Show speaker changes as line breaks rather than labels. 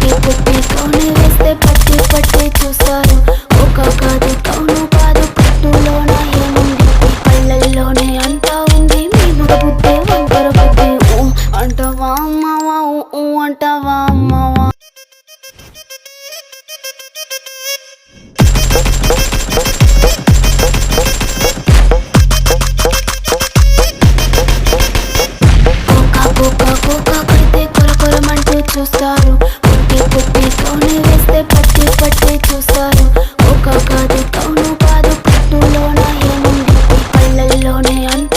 పుట్టి పుట్టి కౌని వేస్తే పట్టి పట్టి చూస్తారు. ఒక కాదు కౌను కాదు కట్టులోన ఏముంది కళ్ళల్లోనే అంతా ఉంది. మీ మగ బుద్ధి వంకర బుద్ధి అంటావా అమ్మవా అంటావా అమ్మవా. చూస్తారు పుట్టి పుట్టి కౌని వేస్తే పట్టి పట్టి చూస్తారు. ఒక కాదు కౌను కాదు కట్టులోన ఏముంది కళ్ళల్లోనే అంత